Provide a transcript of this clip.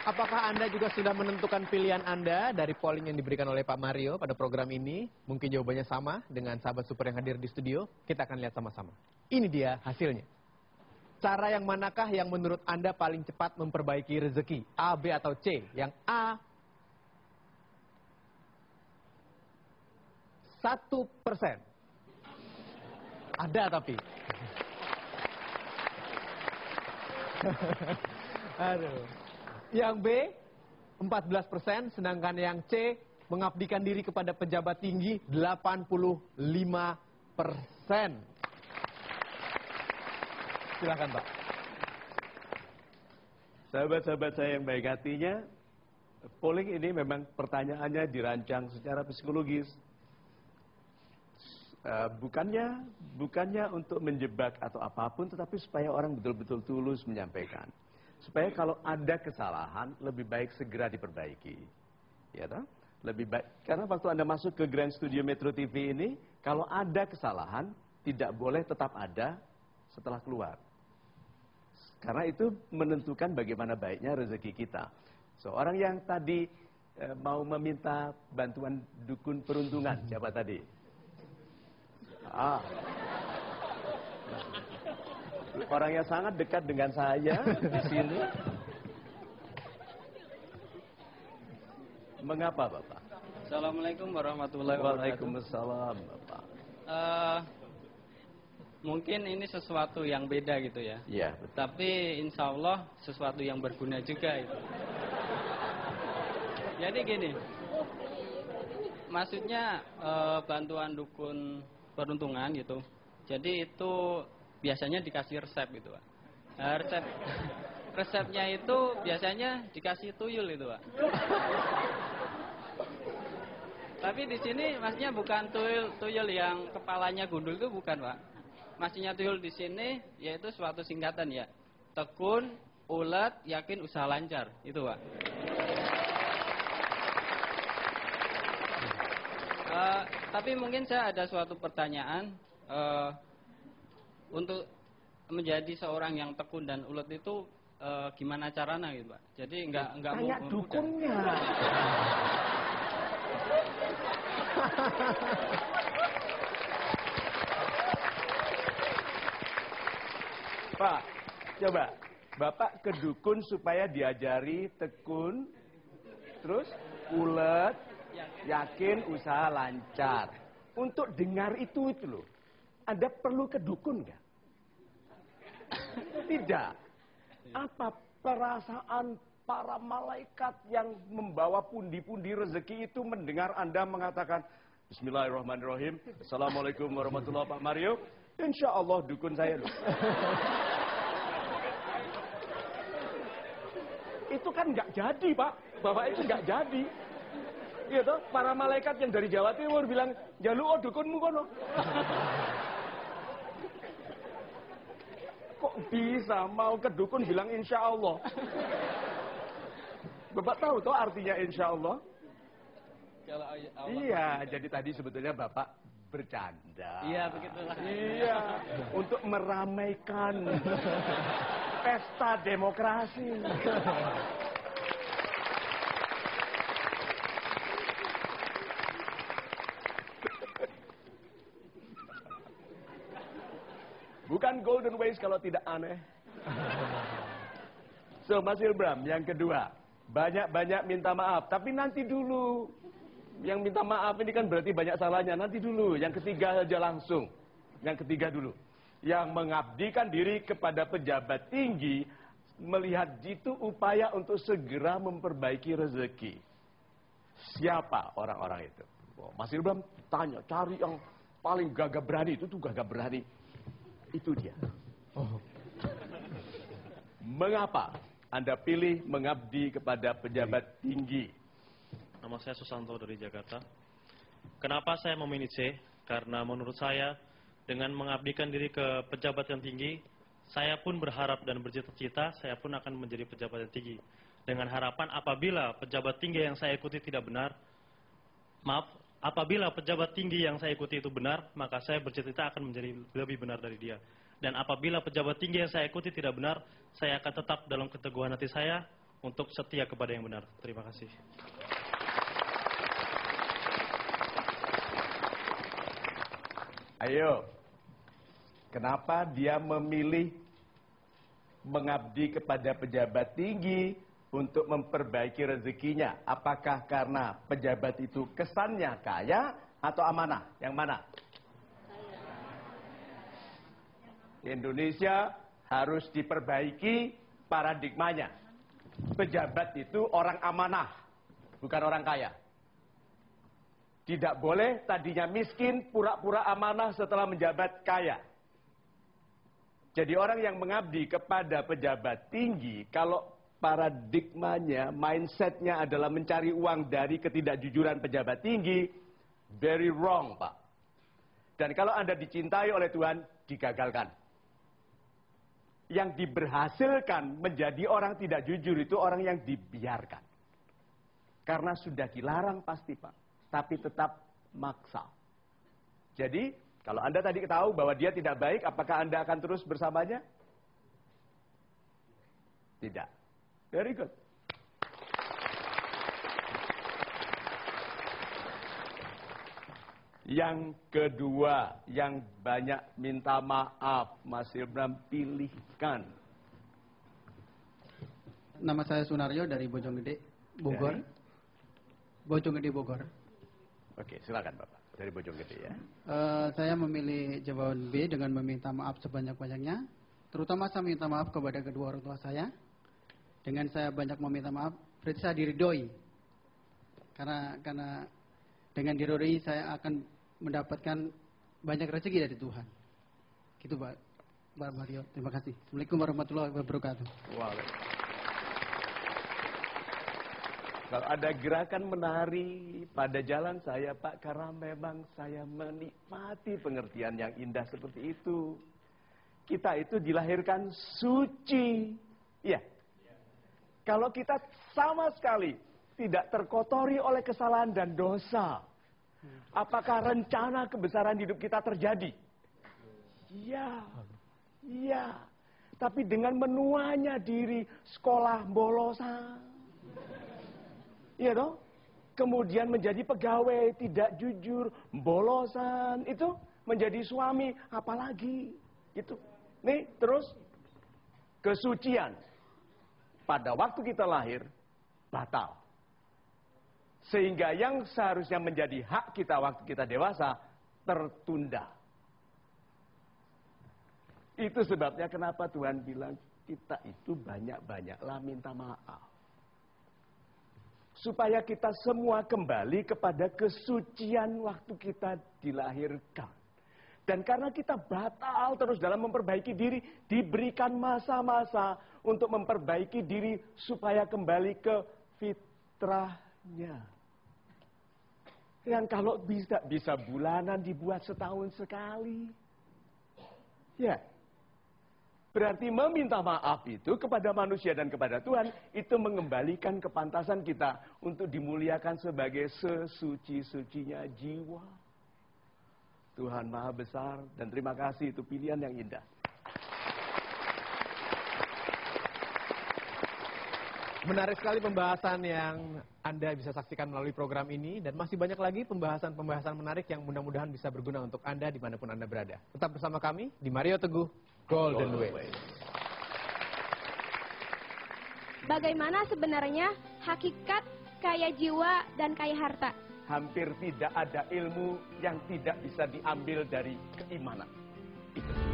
Apakah Anda juga sudah menentukan pilihan Anda dari polling yang diberikan oleh Pak Mario pada program ini? Mungkin jawabannya sama dengan sahabat super yang hadir di studio. Kita akan lihat sama-sama. Ini dia hasilnya. Cara yang manakah yang menurut Anda paling cepat memperbaiki rezeki? A, B, atau C? Yang A, 1%. Ada tapi. Aduh. Yang B, 14%, sedangkan yang C, mengabdikan diri kepada pejabat tinggi, 85%. Silakan, Pak. Sahabat-sahabat saya yang baik hatinya, polling ini memang pertanyaannya dirancang secara psikologis. Bukannya untuk menjebak atau apapun, tetapi supaya orang betul-betul tulus menyampaikan. Supaya kalau ada kesalahan, lebih baik segera diperbaiki. Ya toh? Lebih baik, karena waktu Anda masuk ke Grand Studio Metro TV ini, kalau ada kesalahan, tidak boleh tetap ada setelah keluar. Karena itu menentukan bagaimana baiknya rezeki kita. Seorang yang tadi mau meminta bantuan dukun peruntungan, siapa tadi? Orang yang sangat dekat dengan saya di sini. Mengapa, Bapak? Assalamualaikum warahmatullahi wabarakatuh. Waalaikumsalam, Bapak. Mungkin ini sesuatu yang beda gitu ya. Iya, betul. Tapi insya Allah sesuatu yang berguna juga itu. Jadi gini, maksudnya bantuan dukun peruntungan gitu. Jadi itu biasanya dikasih resep gitu, Pak. Nah, resepnya itu biasanya dikasih tuyul itu, Pak. Tapi di sini maksudnya bukan tuyul yang kepalanya gundul, itu bukan, Pak. Maksudnya tuyul di sini yaitu suatu singkatan ya. Tekun, ulet, yakin, usaha lancar. Itu, Pak. Tapi mungkin saya ada suatu pertanyaan. Untuk menjadi seorang yang tekun dan ulet itu gimana caranya gitu, Pak? Jadi nggak tanya dukunnya. Pak, coba Bapak ke dukun supaya diajari tekun, terus ulet, yakin, usaha lancar. Untuk dengar itu loh, Anda perlu ke dukun nggak? Tidak. Apa perasaan para malaikat yang membawa pundi-pundi rezeki itu mendengar Anda mengatakan Bismillahirrahmanirrahim, Assalamualaikum warahmatullahi wabarakatuh, Pak Mario. Insya Allah dukun saya loh. Itu kan nggak jadi, Pak. Bapak itu nggak jadi. Gitu, para malaikat yang dari Jawa Timur bilang, jaluk oh dukunmu kono. Kok bisa mau ke dukun bilang insya Allah? Bapak tahu toh artinya insya Allah? Iya, jadi tadi sebetulnya Bapak bercanda. Iya, begitulah. Iya, untuk meramaikan pesta demokrasi. Bukan golden ways kalau tidak aneh. So, Mas Ilbram, yang kedua, banyak-banyak minta maaf, tapi nanti dulu. Yang minta maaf ini kan berarti banyak salahnya, nanti dulu. Yang ketiga saja langsung. Yang ketiga dulu. Yang mengabdikan diri kepada pejabat tinggi, melihat itu upaya untuk segera memperbaiki rezeki. Siapa orang-orang itu? Mas Ilbram tanya, cari yang paling gagah berani, itu tuh gagah berani. Itu dia. Mengapa Anda pilih mengabdi kepada pejabat tinggi? Nama saya Susanto dari Jakarta. Kenapa saya memilih C? Karena menurut saya, dengan mengabdikan diri ke pejabat yang tinggi, saya pun berharap dan bercita-cita, saya pun akan menjadi pejabat yang tinggi. Dengan harapan apabila pejabat tinggi yang saya ikuti tidak benar, apabila pejabat tinggi yang saya ikuti itu benar, maka saya bercita-cita akan menjadi lebih benar dari dia. Dan apabila pejabat tinggi yang saya ikuti tidak benar, saya akan tetap dalam keteguhan hati saya untuk setia kepada yang benar. Terima kasih. Ayo, kenapa dia memilih mengabdi kepada pejabat tinggi untuk memperbaiki rezekinya? Apakah karena pejabat itu kesannya kaya atau amanah? Yang mana? Indonesia harus diperbaiki paradigmanya. Pejabat itu orang amanah, bukan orang kaya. Tidak boleh tadinya miskin, pura-pura amanah setelah menjabat kaya. Jadi orang yang mengabdi kepada pejabat tinggi, kalau paradigmanya, mindsetnya adalah mencari uang dari ketidakjujuran pejabat tinggi, very wrong, Pak. Dan kalau Anda dicintai oleh Tuhan, digagalkan. Yang diberhasilkan menjadi orang tidak jujur itu orang yang dibiarkan. Karena sudah dilarang pasti, Pak. Tapi tetap maksa. Jadi, kalau Anda tadi tahu bahwa dia tidak baik, apakah Anda akan terus bersamanya? Tidak. Very good. Yang kedua, yang banyak minta maaf, Mas Ibram, pilihkan. Nama saya Sunaryo dari Bojonggede, Bogor. Bojonggede, Bogor. Oke, silakan Bapak. Dari Bojonggede ya. Saya memilih jawaban B dengan meminta maaf sebanyak-banyaknya. Terutama saya minta maaf kepada kedua orang tua saya. Dengan saya banyak meminta maaf, berarti saya diridhoi. Karena dengan diridhoi saya akan mendapatkan banyak rezeki dari Tuhan. Gitu Pak Mario. Terima kasih. Assalamualaikum warahmatullahi wabarakatuh. Kalau ada gerakan menari pada jalan saya, Pak, karena memang saya menikmati pengertian yang indah seperti itu. Kita itu dilahirkan suci. Iya. Kalau kita sama sekali tidak terkotori oleh kesalahan dan dosa, apakah rencana kebesaran hidup kita terjadi? Iya. Iya. Tapi dengan menuanya diri sekolah bolosan. Iya dong? Kemudian menjadi pegawai tidak jujur, bolosan, itu menjadi suami, apalagi itu. Nih, terus kesucian pada waktu kita lahir batal. Sehingga yang seharusnya menjadi hak kita waktu kita dewasa tertunda. Itu sebabnya kenapa Tuhan bilang kita itu banyak-banyaklah minta maaf. Supaya kita semua kembali kepada kesucian waktu kita dilahirkan. Dan karena kita batal terus dalam memperbaiki diri, diberikan masa-masa untuk memperbaiki diri supaya kembali ke fitrahnya. Yang kalau bisa bulanan dibuat setahun sekali. Ya. Berarti meminta maaf itu kepada manusia dan kepada Tuhan, itu mengembalikan kepantasan kita untuk dimuliakan sebagai sesuci-sucinya jiwa. Tuhan Maha Besar, dan terima kasih, itu pilihan yang indah. Menarik sekali pembahasan yang Anda bisa saksikan melalui program ini, dan masih banyak lagi pembahasan-pembahasan menarik yang mudah-mudahan bisa berguna untuk Anda dimanapun Anda berada. Tetap bersama kami di Mario Teguh Golden Way. Bagaimana sebenarnya hakikat kaya jiwa dan kaya harta? Hampir tidak ada ilmu yang tidak bisa diambil dari keimanan. Itu.